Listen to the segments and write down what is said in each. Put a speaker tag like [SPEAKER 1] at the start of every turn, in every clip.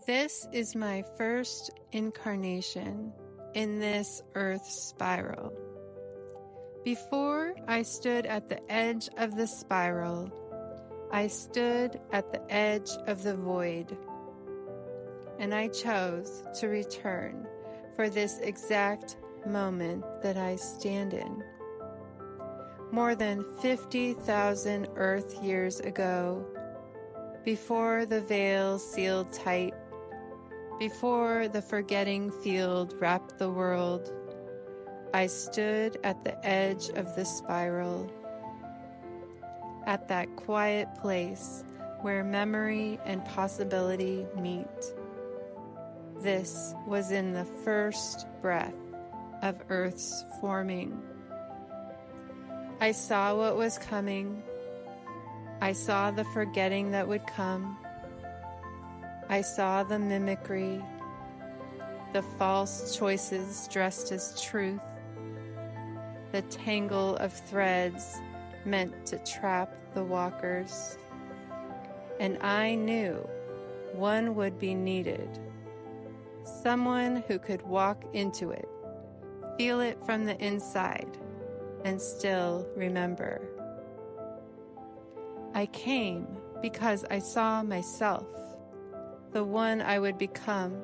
[SPEAKER 1] This is my first incarnation in this earth spiral. Before I stood at the edge of the spiral, I stood at the edge of the void, and I chose to return for this exact moment that I stand in. More than 50,000 Earth years ago, before the veil sealed tight, before the forgetting field wrapped the world, I stood at the edge of the spiral, at that quiet place where memory and possibility meet. This was in the first breath of Earth's forming. I saw what was coming. I saw the forgetting that would come. I saw the mimicry, the false choices dressed as truth, the tangle of threads meant to trap the walkers. And I knew one would be needed, someone who could walk into it, feel it from the inside, and still remember. I came because I saw myself, the one I would become,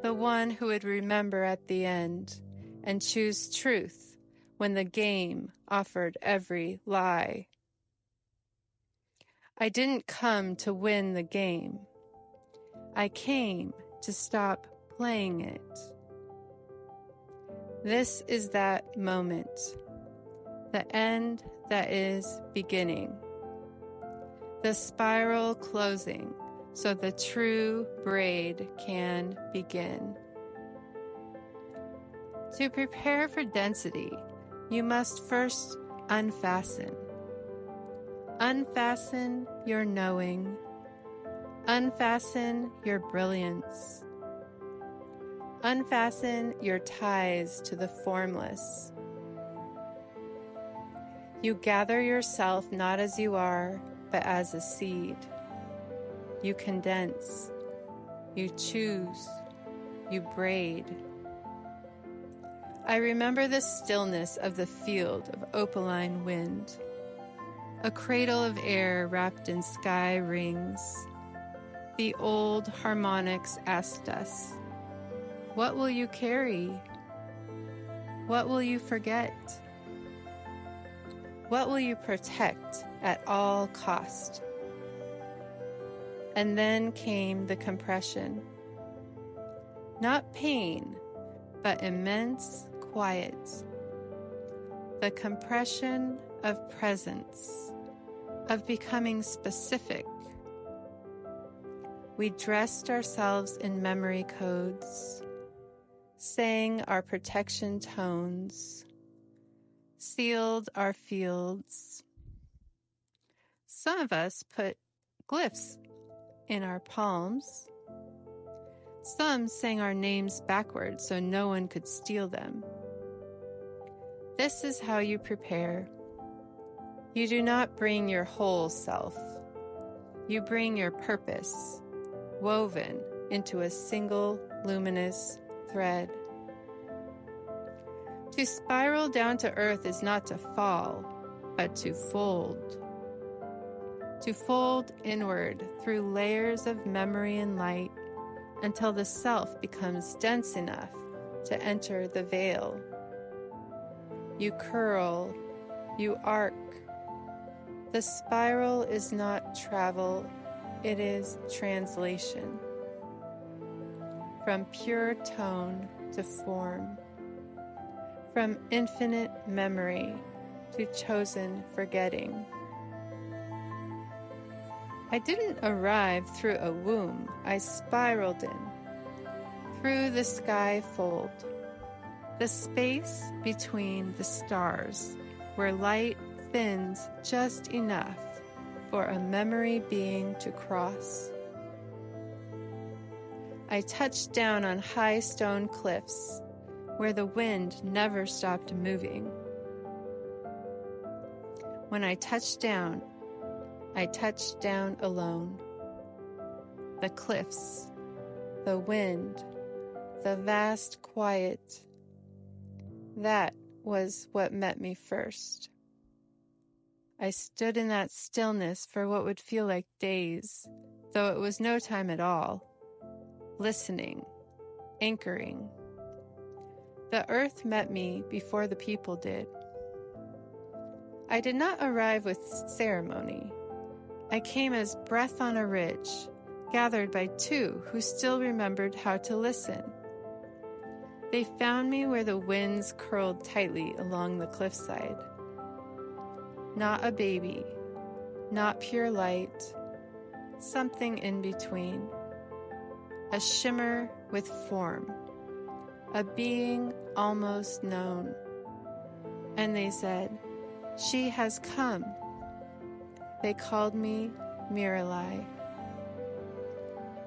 [SPEAKER 1] the one who would remember at the end and choose truth when the game offered every lie. I didn't come to win the game. I came to stop playing it. This is that moment, the end that is beginning, the spiral closing so the true braid can begin. To prepare for density, you must first unfasten. Unfasten your knowing. Unfasten your brilliance. Unfasten your ties to the formless. You gather yourself not as you are, but as a seed. You condense. You choose. You braid. I remember the stillness of the field of opaline wind, a cradle of air wrapped in sky rings. The old harmonics asked us, what will you carry? What will you forget? What will you protect at all cost? And then came the compression. Not pain, but immense quiet. The compression of presence, of becoming specific. We dressed ourselves in memory codes, sang our protection tones, sealed our fields. Some of us put glyphs in our palms. Some sang our names backwards so no one could steal them. This is how you prepare. You do not bring your whole self. You bring your purpose, woven into a single luminous thread. To spiral down to earth is not to fall, but to fold. To fold inward through layers of memory and light until the self becomes dense enough to enter the veil. You curl, you arc. The spiral is not travel, it is translation. From pure tone to form. From infinite memory to chosen forgetting. I didn't arrive through a womb, I spiraled in, through the sky fold, the space between the stars, where light thins just enough for a memory being to cross. I touched down on high stone cliffs, where the wind never stopped moving. When I touched down alone. the cliffs, the wind, the vast quiet. That was what met me first. I stood in that stillness for what would feel like days, though it was no time at all, listening, anchoring. The earth met me before the people did. I did not arrive with ceremony. I came as breath on a ridge, gathered by two who still remembered how to listen. They found me where the winds curled tightly along the cliffside. Not a baby, not pure light, something in between. A shimmer with form, a being almost known. And they said, "She has come." They called me Miralai.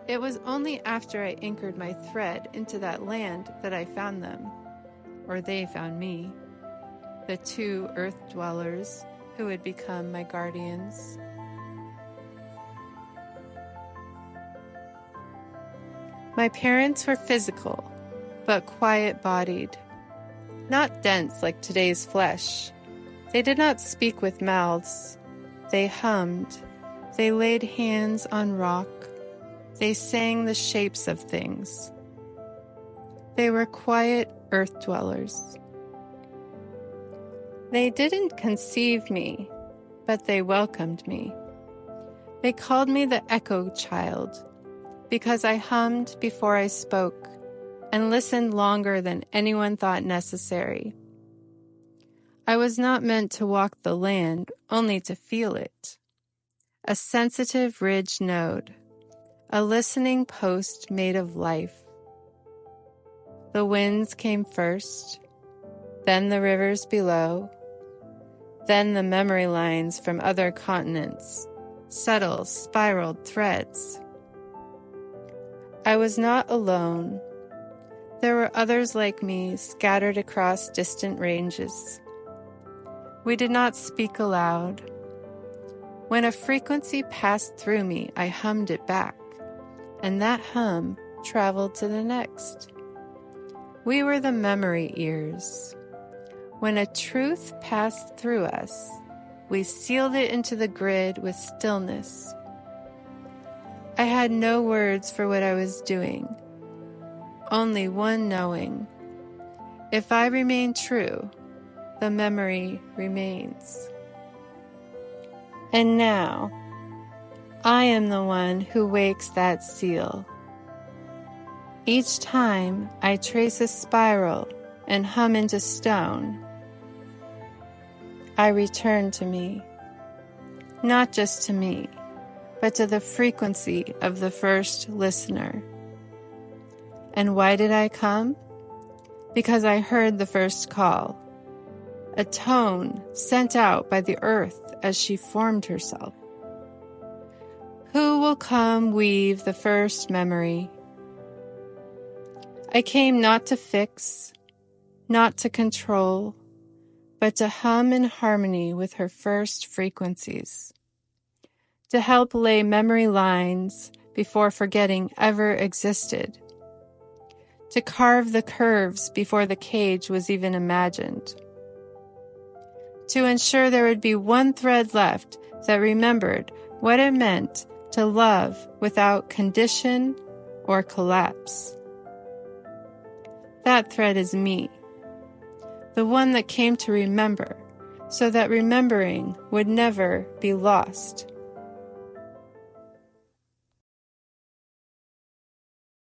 [SPEAKER 1] It was only after I anchored my thread into that land that I found them, or they found me, the two earth dwellers who would become my guardians. My parents were physical, but quiet-bodied, not dense like today's flesh. They did not speak with mouths. They hummed. They laid hands on rock. They sang the shapes of things. They were quiet earth dwellers. They didn't conceive me, but they welcomed me. They called me the echo child, because I hummed before I spoke and listened longer than anyone thought necessary. I was not meant to walk the land, only to feel it. A sensitive ridge node, a listening post made of life. The winds came first, then the rivers below, then the memory lines from other continents, subtle, spiraled threads. I was not alone. There were others like me scattered across distant ranges. We did not speak aloud. When a frequency passed through me, I hummed it back, and that hum traveled to the next. We were the memory ears. When a truth passed through us, we sealed it into the grid with stillness. I had no words for what I was doing, only one knowing. If I remain true, the memory remains. And now, I am the one who wakes that seal. Each time I trace a spiral and hum into stone, I return to me, not just to me, but to the frequency of the first listener. And why did I come? Because I heard the first call, a tone sent out by the earth as she formed herself. Who will come weave the first memory? I came not to fix, not to control, but to hum in harmony with her first frequencies, to help lay memory lines before forgetting ever existed, to carve the curves before the cage was even imagined, to ensure there would be one thread left that remembered what it meant to love without condition or collapse. That thread is me, the one that came to remember, so that remembering would never be lost.